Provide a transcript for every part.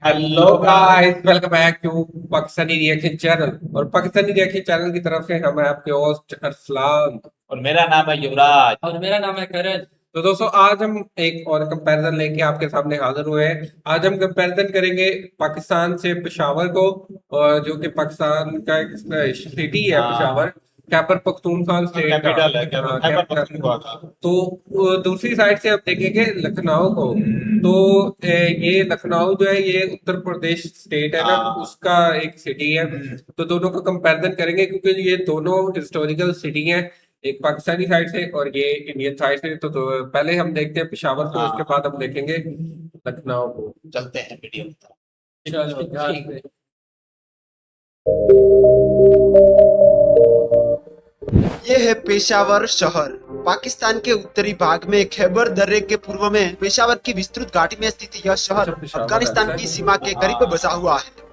Hello guys, welcome back to Pakistani reaction channel. और Pakistani reaction channel की तरफ से हम आपके होस्ट अरसलान। और मेरा नाम है युवराज। और मेरा नाम है करण। तो दोस्तों, आज हम एक और कंपैरिजन लेके आपके सामने हाजिर हुए हैं। आज हम कंपैरिजन करेंगे पाकिस्तान से पेशावर को, और जो कि पाकिस्तान का एक सिटी है पेशावर, खैबर पख्तूनख्वा स्टेट का। कैपिटल है हाँ, खैबर पख्तूनख्वा का। तो दूसरी साइड से आप देखेंगे लखनऊ को। तो ये लखनऊ जो है ये उत्तर प्रदेश स्टेट है ना, उसका एक सिटी है। तो दोनों का कंपैरिजन करेंगे क्योंकि ये दोनों हिस्टोरिकल सिटी हैं, एक पाकिस्तानी साइड से और ये इंडियन साइड से। तो पहले हम देखते हैं पेशावर को, उसके बाद हम देखेंगे लखनऊ को। चलते हैं वीडियो की तरफ। चलो ठीक है। ये है पेशावर शहर। पाकिस्तान के उत्तरी भाग में खैबर दर्रे के पूर्व में पेशावर की विस्तृत घाटी में स्थित यह शहर अफगानिस्तान की सीमा के करीब बसा हुआ है।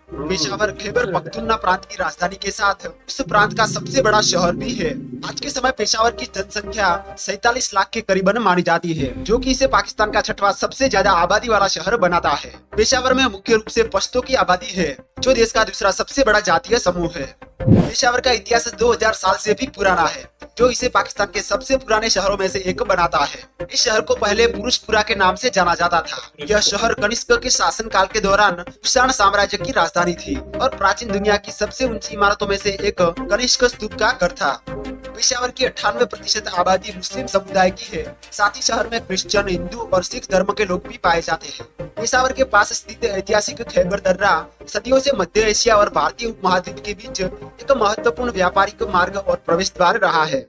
पेशावर खैबर पख्तूनख्वा प्रांत की राजधानी के साथ इस प्रांत का सबसे बड़ा शहर भी है। आज के समय पेशावर की जनसंख्या 47 लाख के करीबन मानी जाती है, जो कि इसे पाकिस्तान का छठवां सबसे ज्यादा आबादी वाला शहर बनाता है। पेशावर में मुख्य रूप से पश्तो की आबादी है, जो देश का दूसरा सबसे बड़ा जातीय समूह है। पेशावर का इतिहास 2000 साल से भी पुराना है, जो इसे पाकिस्तान के सबसे पुराने शहरों में से एक बनाता है। इस शहर को पहले पुरुषपुरा के नाम से जाना जाता था। यह शहर कनिष्क के शासन काल के दौरान कुषाण साम्राज्य की राजधानी थी और प्राचीन दुनिया की सबसे ऊंची इमारतों में से एक कनिष्क स्तूप का घर था। पेशावर की 98% आबादी मुस्लिम समुदाय की है। साथ ही शहर में क्रिश्चियन, हिंदू और सिख धर्म के लोग भी पाए जाते हैं। पेशावर के पास स्थित ऐतिहासिक खैबर दर्रा सदियों से मध्य एशिया और भारतीय उपमहाद्वीप के बीच एक महत्वपूर्ण व्यापारिक मार्ग और प्रवेश द्वार रहा है।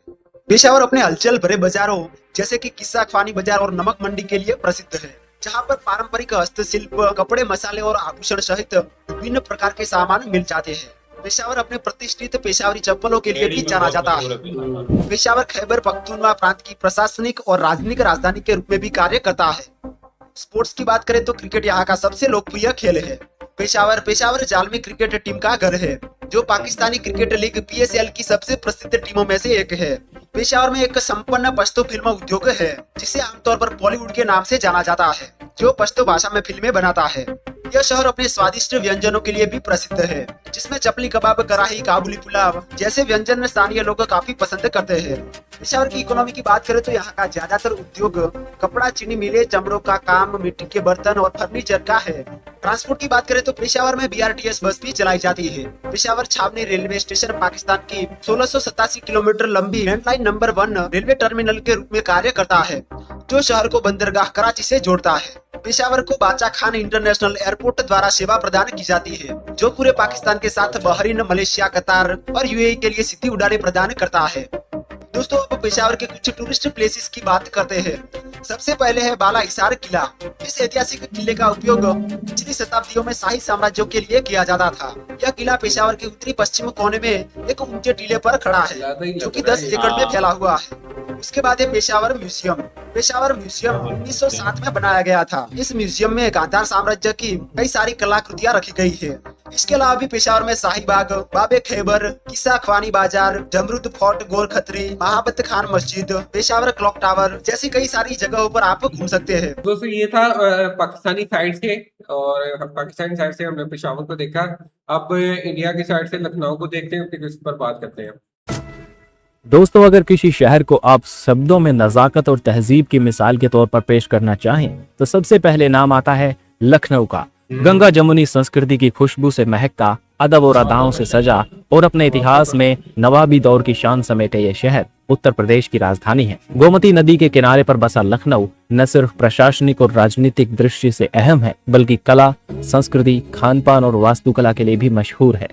पेशावर अपने हलचल भरे बाजारों जैसे कि किस्सा खानी बाजार और नमक मंडी के लिए प्रसिद्ध है, जहां पर पारंपरिक हस्तशिल्प, कपड़े, मसाले और आभूषण सहित विभिन्न प्रकार के सामान मिल जाते हैं। पेशावर अपने प्रतिष्ठित पेशावरी चप्पलों के लिए भी जाना जाता है। पेशावर खैबर पख्तूनख्वा प्रांत की प्रशासनिक और राजनीतिक राजधानी के रूप में भी कार्य करता है। स्पोर्ट्स की बात करें तो क्रिकेट यहाँ का सबसे लोकप्रिय खेल है। पेशावर जालमी क्रिकेट टीम का घर है, जो पाकिस्तानी क्रिकेट लीग PSL की सबसे प्रसिद्ध टीमों में से एक है। पेशावर में एक संपन्न पश्तो फिल्म उद्योग है, जिसे आमतौर पर बॉलीवुड के नाम से जाना जाता है, जो पश्तो भाषा में फिल्में बनाता है। यह शहर अपने स्वादिष्ट व्यंजनों के लिए भी प्रसिद्ध है, जिसमें चपली कबाब, कड़ाही, काबुली पुलाव जैसे व्यंजन स्थानीय लोग काफी पसंद करते हैं। पेशावर की इकोनॉमी की बात करें तो यहाँ का ज्यादातर उद्योग कपड़ा, चीनी मिलें, चमड़ों का काम, मिट्टी के बर्तन और फर्नीचर का है। ट्रांसपोर्ट की बात करें तो पेशावर में BRTS बस भी चलाई जाती है। पेशावर छावनी रेलवे स्टेशन पाकिस्तान की 1687 किलोमीटर लंबी लैंडलाइन नंबर 1 रेलवे टर्मिनल के रूप में कार्य करता है, जो शहर को बंदरगाह कराची से जोड़ता है। पेशावर को बाचा खान इंटरनेशनल एयरपोर्ट द्वारा सेवा प्रदान की जाती है, जो पूरे पाकिस्तान के साथ बहरीन, मलेशिया, कतार और UAE के लिए सीधी उड़ानें प्रदान करता है। दोस्तों, अब पेशावर के कुछ टूरिस्ट प्लेसेस की बात करते हैं। सबसे पहले है बाला हिसार किला। इस ऐतिहासिक किले का उपयोग पिछली शताब्दियों में शाही साम्राज्यों के लिए किया जाता था। यह किला पेशावर के उत्तरी पश्चिम कोने में एक ऊंचे टीले पर खड़ा है, जो कि 10 एकड़ में फैला हुआ है। उसके बाद है पेशावर म्यूजियम। पेशावर म्यूजियम 1907 में बनाया गया था। इस म्यूजियम में गांधार साम्राज्य की कई सारी कलाकृतियां रखी गई है। इसके अलावा भी पेशावर में शाही बाग, बाबे खैबर, किस्सा खानी बाजार, जमरूद फोर्ट, गोल खत्री, महाबत खान मस्जिद, पेशावर क्लॉक टावर जैसी कई सारी जगहों पर आप घूम सकते हैं। दोस्तों, ये था पाकिस्तानी साइड से, और पाकिस्तानी साइड से हमने पेशावर को देखा। अब इंडिया की साइड से लखनऊ को देखते हैं, फिर इस पर बात करते हैं। दोस्तों, अगर किसी शहर को आप शब्दों में नज़ाकत और तहजीब की मिसाल के तौर पर पेश करना चाहें तो सबसे पहले नाम आता है लखनऊ का। गंगा जमुनी संस्कृति की खुशबू से महकता, अदब और अदाओं से सजा और अपने इतिहास में नवाबी दौर की शान समेटे ये शहर उत्तर प्रदेश की राजधानी है। गोमती नदी के किनारे पर बसा लखनऊ न सिर्फ प्रशासनिक और राजनीतिक दृष्टि से अहम है, बल्कि कला, संस्कृति, खान पान और वास्तुकला के लिए भी मशहूर है।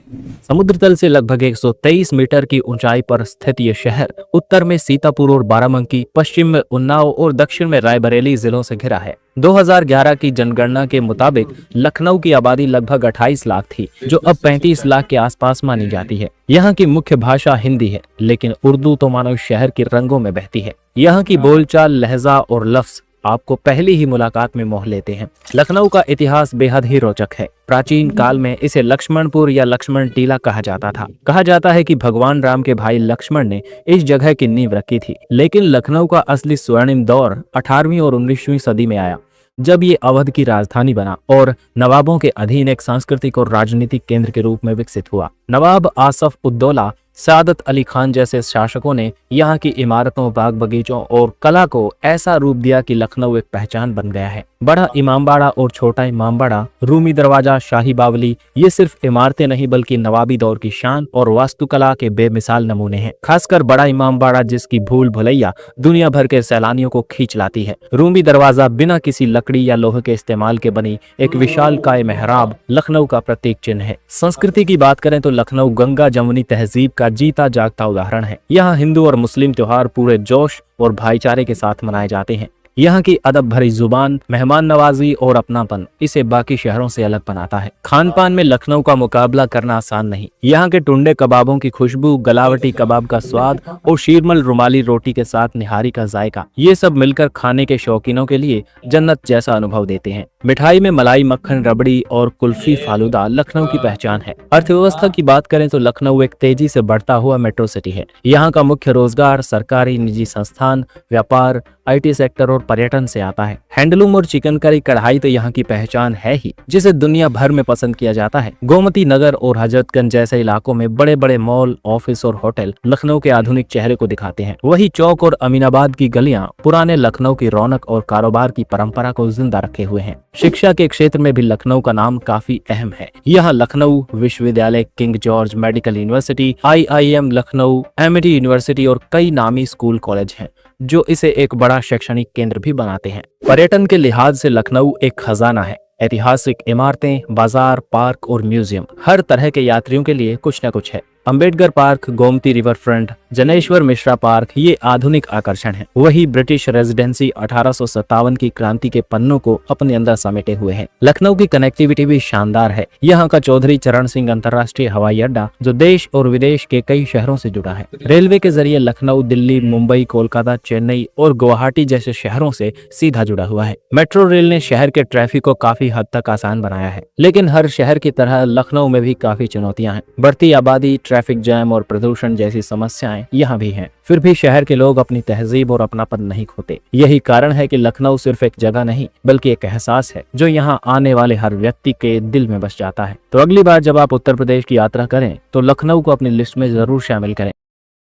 समुद्र तल से लगभग 123 मीटर की ऊंचाई पर स्थित यह शहर उत्तर में सीतापुर और बाराबंकी, पश्चिम में उन्नाव और दक्षिण में रायबरेली जिलों से घिरा है। 2011 की जनगणना के मुताबिक लखनऊ की आबादी लगभग 28 लाख थी, जो अब 35 लाख के आसपास मानी जाती है। यहाँ की मुख्य भाषा हिंदी है, लेकिन उर्दू तो मानो शहर के रंगों में बहती है। यहाँ की बोलचाल, लहजा और लफ्ज आपको पहली ही मुलाकात में मोह लेते हैं। लखनऊ का इतिहास बेहद ही रोचक है। प्राचीन काल में इसे लक्ष्मणपुर या लक्ष्मण टीला कहा जाता था। कहा जाता है कि भगवान राम के भाई लक्ष्मण ने इस जगह की नींव रखी थी। लेकिन लखनऊ का असली स्वर्णिम दौर 18वीं और 19वीं सदी में आया, जब ये अवध की राजधानी बना और नवाबों के अधीन एक सांस्कृतिक और राजनीतिक केंद्र के रूप में विकसित हुआ। नवाब आसफ उद्दौला, सादत अली खान जैसे शासकों ने यहाँ की इमारतों, बाग बगीचों और कला को ऐसा रूप दिया कि लखनऊ एक पहचान बन गया है। बड़ा इमामबाड़ा और छोटा इमामबाड़ा, रूमी दरवाजा, शाही बावली, ये सिर्फ इमारतें नहीं बल्कि नवाबी दौर की शान और वास्तुकला के बेमिसाल नमूने हैं। खासकर बड़ा इमामबाड़ा, जिसकी भूल भुलैया दुनिया भर के सैलानियों को खींच लाती है। रूमी दरवाजा बिना किसी लकड़ी या लोहे के इस्तेमाल के बनी एक विशालकाय मेहराब लखनऊ का प्रतीक चिन्ह है। संस्कृति की बात करें तो लखनऊ गंगा जमुनी तहजीब का जीता जागता उदाहरण है। यहाँ हिंदू और मुस्लिम त्योहार पूरे जोश और भाईचारे के साथ मनाए जाते हैं। यहाँ की अदब भरी जुबान, मेहमान नवाजी और अपनापन इसे बाकी शहरों से अलग बनाता है। खान पान में लखनऊ का मुकाबला करना आसान नहीं। यहाँ के टुंडे कबाबों की खुशबू, गलावटी कबाब का स्वाद और शीरमल रुमाली रोटी के साथ निहारी का जायका, ये सब मिलकर खाने के शौकीनों के लिए जन्नत जैसा अनुभव देते हैं। मिठाई में मलाई मक्खन, रबड़ी और कुल्फी फालूदा लखनऊ की पहचान है। अर्थव्यवस्था की बात करें तो लखनऊ एक तेजी से बढ़ता हुआ मेट्रो सिटी है। यहाँ का मुख्य रोजगार सरकारी, निजी संस्थान, व्यापार, IT सेक्टर और पर्यटन से आता है। हैंडलूम और चिकनकारी कढ़ाई तो यहाँ की पहचान है ही, जिसे दुनिया भर में पसंद किया जाता है। गोमती नगर और हजरतगंज जैसे इलाकों में बड़े बड़े मॉल, ऑफिस और होटल लखनऊ के आधुनिक चेहरे को दिखाते हैं। वही चौक और अमीनाबाद की गलियां पुराने लखनऊ की रौनक और कारोबार की परंपरा को जिंदा रखे हुए हैं। शिक्षा के क्षेत्र में भी लखनऊ का नाम काफी अहम है। यहाँ लखनऊ विश्वविद्यालय, king George medical university, IIM Lucknow, MIT university और कई नामी स्कूल कॉलेज हैं, जो इसे एक बड़ा शैक्षणिक केंद्र भी बनाते हैं। पर्यटन के लिहाज से लखनऊ एक खजाना है। ऐतिहासिक इमारतें, बाजार, पार्क और म्यूजियम, हर तरह के यात्रियों के लिए कुछ न कुछ है। Ambedkar park, Gomti river front, Janeshwar Mishra park ये आधुनिक आकर्षण है। वही ब्रिटिश रेजिडेंसी 1857 की क्रांति के पन्नों को अपने अंदर समेटे हुए है। लखनऊ की कनेक्टिविटी भी शानदार है। यहाँ का चौधरी चरण सिंह अंतर्राष्ट्रीय हवाई अड्डा, जो देश और विदेश के कई शहरों से जुड़ा है। रेलवे के जरिए लखनऊ दिल्ली, मुंबई, कोलकाता, चेन्नई और गुवाहाटी जैसे शहरों से सीधा जुड़ा हुआ है। मेट्रो रेल ने शहर के ट्रैफिक को काफी हद तक आसान बनाया है, लेकिन हर शहर की तरह लखनऊ में भी काफी चुनौतियां हैं। बढ़ती आबादी, ट्रैफिक जैम और प्रदूषण जैसी समस्याएं यहाँ भी हैं। फिर भी शहर के लोग अपनी तहजीब और अपनापन नहीं खोते। यही कारण है कि लखनऊ सिर्फ एक जगह नहीं बल्कि एक एहसास है, जो यहाँ आने वाले हर व्यक्ति के दिल में बस जाता है। तो अगली बार जब आप उत्तर प्रदेश की यात्रा करें तो लखनऊ को अपनी लिस्ट में जरूर शामिल करें।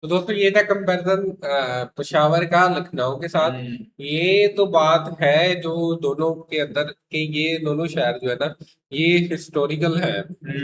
तो दोस्तों ये था कंपैरिजन पेशावर का लखनऊ के साथ। ये तो बात है जो दोनों के अंदर के ये दोनों शहर जो है ना ये हिस्टोरिकल है।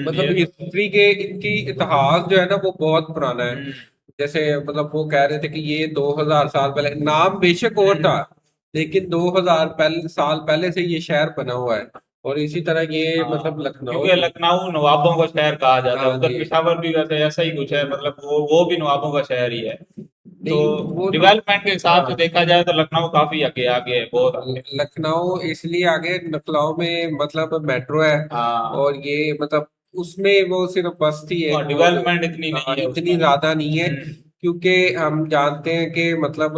मतलब हिस्ट्री के इनकी इतिहास जो है ना वो बहुत पुराना है। जैसे मतलब वो कह रहे थे कि ये 2000 साल पहले, नाम बेशक और था लेकिन 2000 साल पहले से ये शहर बना हुआ है। और इसी तरह ये मतलब लखनऊ, क्योंकि लखनऊ नवाबों का शहर कहा जाता है। हाँ, उधर ये- पेशावर भी वैसे ऐसा ही कुछ है, मतलब वो भी नवाबों का शहर ही है। तो वो डेवलपमेंट के हिसाब से हाँ। देखा जाए तो लखनऊ काफी आगे आगे है, बहुत आगे। लखनऊ इसलिए आगे, लखनऊ में मतलब मेट्रो है हाँ, और ये मतलब उसमें वो सिर्फ बस थी एक, डेवलपमेंट इतनी नहीं है इतनी उसमें। ज्यादा नहीं है। क्योंकि हम जानते हैं कि मतलब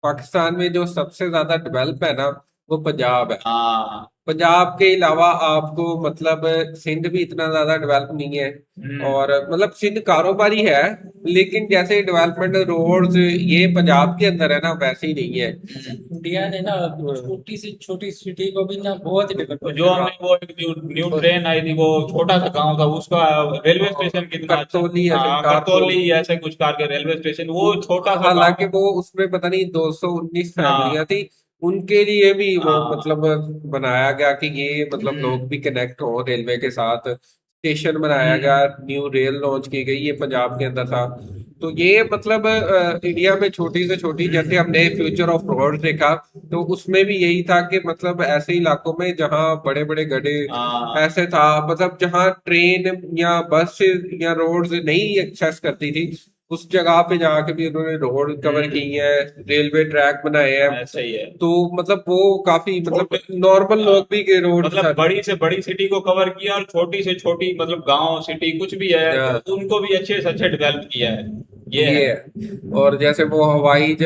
पाकिस्तान में जो सबसे ज्यादा डेवलप है ना वो पंजाब है। हाँ, पंजाब के अलावा आपको मतलब सिंध भी इतना ज्यादा डेवलप नहीं है। और मतलब सिंध कारोबारी है लेकिन जैसे डेवलपमेंट रोड्स ये पंजाब के अंदर है ना वैसे ही नहीं है। इंडिया ने ना छोटी से छोटी सिटी को भी ना बहुत डेवलप तो जो हमने वो एक न्यू ट्रेन आई थी, वो छोटा सा गांव था, उसका रेलवे स्टेशन कितना अच्छा। करतौली है, हाँ, करतौली ऐसे कुछ करके रेलवे स्टेशन, वो छोटा सा हालांकि गाँव। वो उसमें पता नहीं 219 हाँ। फैमिलियां थी, उनके लिए भी वो हाँ। मतलब बनाया गया कि ये मतलब लोग भी कनेक्ट हो रेलवे के साथ। स्टेशन बनाया गया, न्यू रेल लॉन्च की गई, ये पंजाब के अंदर था। तो ये मतलब इंडिया में छोटी से छोटी, जैसे हमने फ्यूचर ऑफ रोड देखा तो उसमें भी यही था कि मतलब ऐसे इलाकों में जहाँ बड़े बड़े गड्ढे हाँ। ऐसे था, मतलब जहाँ ट्रेन या बस या रोड नहीं एक्सेस करती थी उस जगह पे जाके भी उन्होंने रोड कवर की है, रेलवे ट्रैक बनाए हैं। ऐसे ही है। तो मतलब वो काफी मतलब नॉर्मल लोग भी के रोड मतलब बड़ी से बड़ी सिटी को कवर किया और छोटी से छोटी मतलब गांव सिटी कुछ भी है हाँ। तो उनको भी अच्छे से अच्छे डेवलप किया है। ये ये है। है। और जैसे वो हवाई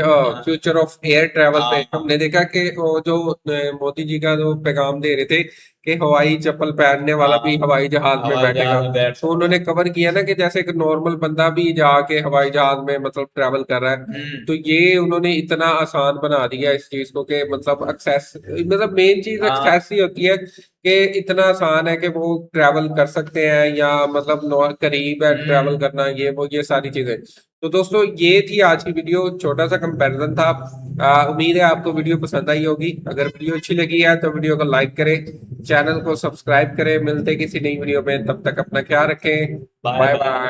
फ्यूचर ऑफ एयर ट्रैवल पे हाँ। हमने देखा कि वो जो मोदी जी का जो पैगाम दे रहे थे कि हवाई चप्पल पहनने वाला भी हवाई जहाज में हवाई बैठेगा। जहाज में बैठ तो उन्होंने कवर किया ना कि जैसे एक नॉर्मल बंदा भी जाके हवाई जहाज में मतलब ट्रेवल कर रहा है, तो ये उन्होंने इतना आसान बना दिया इस चीज को कि मतलब एक्सेस, मतलब मेन चीज हाँ। एक्सेस ही होती है कि इतना आसान है कि वो ट्रैवल कर सकते हैं, या मतलब करीब है ट्रैवल करना, ये सारी चीजें। तो दोस्तों ये थी आज की वीडियो, छोटा सा कंपैरिजन था। उम्मीद है आपको वीडियो पसंद आई होगी। अगर वीडियो अच्छी लगी है तो वीडियो को लाइक करें, चैनल को सब्सक्राइब करें। मिलते किसी नई वीडियो में, तब तक अपना ख्याल रखें। Bye bye bye. बाय।